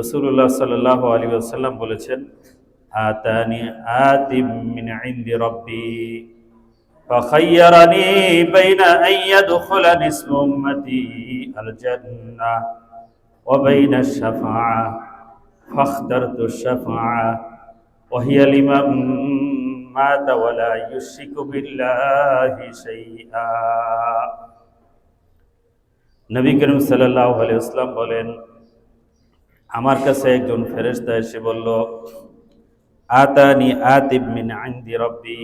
রাসূলুল্লাহ সাল্লাল্লাহু আলাইহি ওয়াসাল্লাম বলেছেন, আতানি আতিম মিন ইনদি রাব্বি ফাখায়্যারানি বাইনা আন ইয়াদখুলা নিসফু উম্মতি আল জান্নাহ ওয়া বাইনা আশ-শাফাআ ফাখতারতু আশ-শাফাআ ওয়া হিয়া লিমান মাতা ওয়া লা ইউশরিকু বিল্লাহি শাইআ। নবী করিম সাল্লাল্লাহু আলাইহি ওয়াসাল্লাম বলেন, আমার কাছে একজন ফেরেশতা এসে বলল, আতানি আতিব মিন ইনদি রাব্বি,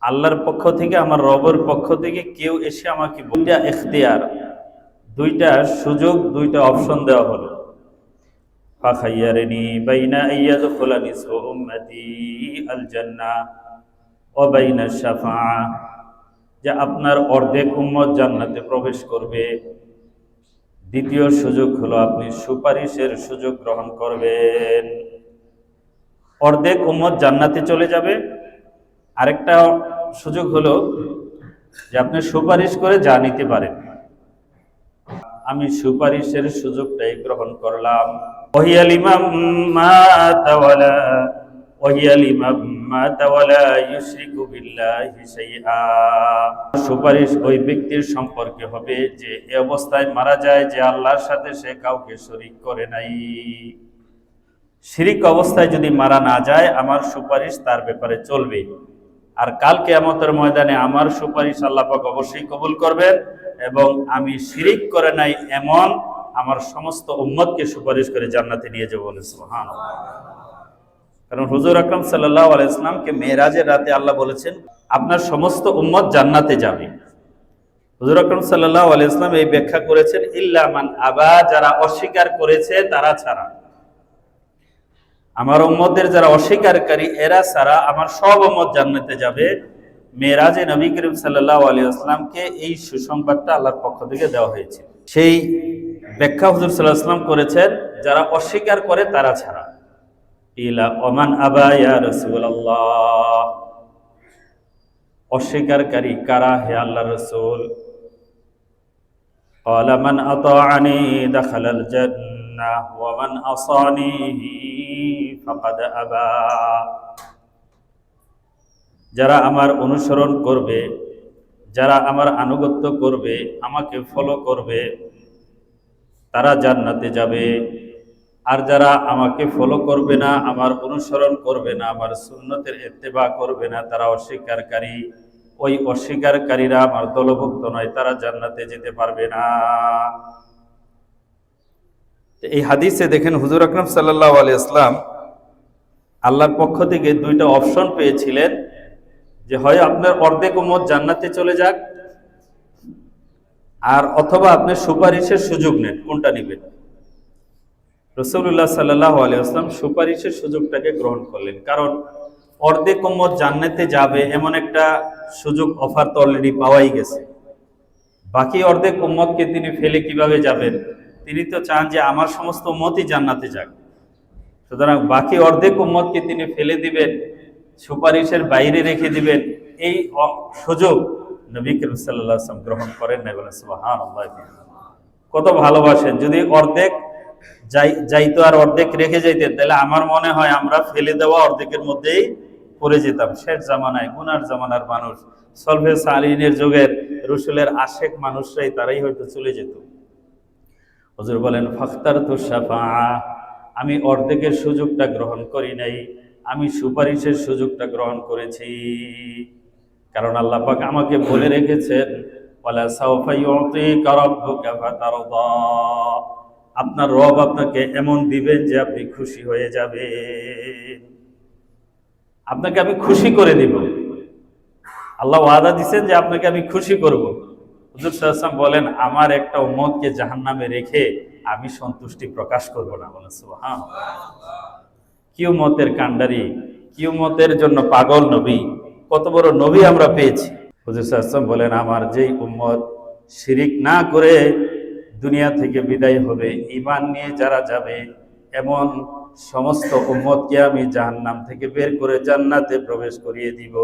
আল্লাহর পক্ষ থেকে, আমার রবের পক্ষ থেকে কেউ এসে আমাকে দুইটা ইখতিয়ার, দুইটা সুযোগ, দুইটা অপশন দেওয়া হলো। ফাখায়্যারানি বাইনা আইয়াদখুলা নিসফু উম্মতি আল জান্নাহ ওয়া বাইনা আশ-শাফাআ, যে আপনার অর্ধেক উম্মত জান্নাতে প্রবেশ করবে। দ্বিতীয় সুযোগ হলো আপনি সুপারিশের সুযোগ গ্রহণ করবেন। অর্ধেক উম্মত জান্নাতে চলে যাবে। আরেকটা সুযোগ হলো যে আপনি সুপারিশ করে যা নিতে পারেন। আমি সুপারিশের সুযোগটাই গ্রহণ করলাম। ওয়াহিয়া লিমান মাতা ওয়ালা ইউশরিকু বিল্লাহি শাইআ, সুপারিশ ওই ব্যক্তির সম্পর্কে হবে যে এই অবস্থায় মারা যায় যে আল্লাহর সাথে সে কাউকে শরীক করে নাই। শিরিক অবস্থায় যদি মারা না যায়, আমার সুপারিশ তার ব্যাপারে চলবে। আর কাল কিয়ামতের ময়দানে আমার সুপারিশ আল্লাহ পাক অবশ্যই কবুল করবেন, এবং আমি শিরিক করে নাই এমন আমার সমস্ত উম্মতকে সুপারিশ করে জান্নাতে নিয়ে যাবো। সুবহানাল্লাহ। কারণ হুজুর আকরাম সাল্লাল্লাহু আলাইহি ওয়াসাল্লামকে মেরাজের রাতে আল্লাহ বলেছেন, আপনার সমস্ত উম্মত জান্নাতে যাবে। হুজুর আকরাম সাল্লাল্লাহু আলাইহি ওয়াসাল্লাম এই ব্যাখ্যা করেছেন, ইল্লা মান আবা, যারা অস্বীকার করেছে তারা ছাড়া। আমার উম্মতের যারা অস্বীকারী এরা ছাড়া আমার সব উম্মত জান্নাতে যাবে। মেরাজে নবী করিম সাল্লাল্লাহু আলাইহি ওয়াসাল্লামকে এই সুসংবাদটা আল্লাহর পক্ষ থেকে দেওয়া হয়েছে। সেই ব্যাখ্যা হুজুর সাল্লাল্লাহু আলাইহি ওয়াসাল্লাম করেছেন, যারা অস্বীকার করে তারা ছাড়া। ইলা ওমান আবা ইয়া রাসূলুল্লাহ, অস্বীকারী কারা হে আল্লাহর রাসূল? ক্বালা মান আতাআনি দাখালাল জান্নাহ ওয়া মান আসানি ফাকাদ আবা, যারা আমার অনুসরণ করবে, যারা আমার আনুগত্য করবে, আমাকে ফলো করবে, তারা জান্নাতে যাবে। আর যারা আমাকে ফলো করবে না, আমার অনুসরণ করবে না, আমার সুন্নতের ইত্তেবা করবে না, তারা অস্বীকারী। ওই অস্বীকারীরা আমার দলভুক্ত নয়, তারা জান্নাতে যেতে পারবে না। এই হাদিসে দেখেন হুজুর আকরাম সাল্লাল্লাহু আলাইহি ওয়াসাল্লাম আল্লাহর পক্ষ থেকে দুইটা অপশন পেয়েছিলেন, যে হয় আপনার অর্ধেক উম্মত জান্নাতে চলে যাক, আর অথবা আপনি সুপারিশের সুযোগ নেন। কোনটা নেবেন? রাসূলুল্লাহ সাল্লাল্লাহু আলাইহি ওয়াসাল্লাম সুপারিশের সুযোগটাকে গ্রহণ করলেন, কারণ অর্ধেক উম্মত জান্নাতে যাবে এমন একটা সুযোগ, অফার তো অলরেডি পাওয়াই গেছে। বাকি অর্ধেক উম্মতকে তিনি ফেলে কিভাবে যাবেন? তিনি তো চান যে আমার সমস্ত উম্মতই জান্নাতে যাক। সুতরাং বাকি অর্ধেক উম্মতকে তিনি ফেলে দিবেন, সুপারিশের বাইরে রেখে দিবেন, এই সুযোগ নবী করিম সাল্লাল্লাহু আলাইহি ওয়াসাল্লাম গ্রহণ করেন না। বলেন সুবহানাল্লাহ। কত ভালোবাসেন! যদি অর্ধেক যাইতো আর অর্ধেক রেখে যাইতেন, তাহলে আমার মনে হয় আমরা ফেলে দেওয়া অর্ধেকের মধ্যেই পড়ে যেতাম। শেষ জামানায়, গুনার জামানার মানুষ, সলভে সালিনের যুগের রসুলের আশেক মানুষরাই, তারাই হয়তো চলে যেত। হুজুর বলেন, ফাখতারতু শাফাআ, আমি অর্ধেকের সুযোগটা গ্রহণ করি নাই, আমি সুপারিশের সুযোগটা গ্রহণ করেছি। কারণ আল্লাহ পাক আমাকে বলে রেখেছেন, ওয়ালা সাওফা ইউতিকা রাব্বুকা ফাতারদা, আপনার রব আপনাকে এমন দিবেন যে আপনি খুশি হয়ে যাবেন। আপনাকে আমি খুশি করে দিব। আল্লাহ ওয়াদা দিবেন যে আপনাকে আমি খুশি করব। হুজুর সাল্লাল্লাহু আলাইহি ওয়াসাল্লাম বলেন, আমার একটা উম্মতকে জাহান্নামে রেখে আমি সন্তুষ্টি প্রকাশ করব না। বলেন সুবহানাল্লাহ। কি উম্মতের কান্ডারি, কি উম্মতের জন্য পাগল নবী, কত বড় নবী আমরা পেয়েছি। হুজুর সাল্লাল্লাহু আলাইহি ওয়াসাল্লাম বলেন, আমার যেই উম্মত শিরিক না করে দুনিয়া থেকে বিদায় হবে, ঈমান নিয়ে যারা যাবে, এমন সমস্ত উম্মতকে আমি জাহান্নাম থেকে বের করে জান্নাতে প্রবেশ করিয়ে দিব।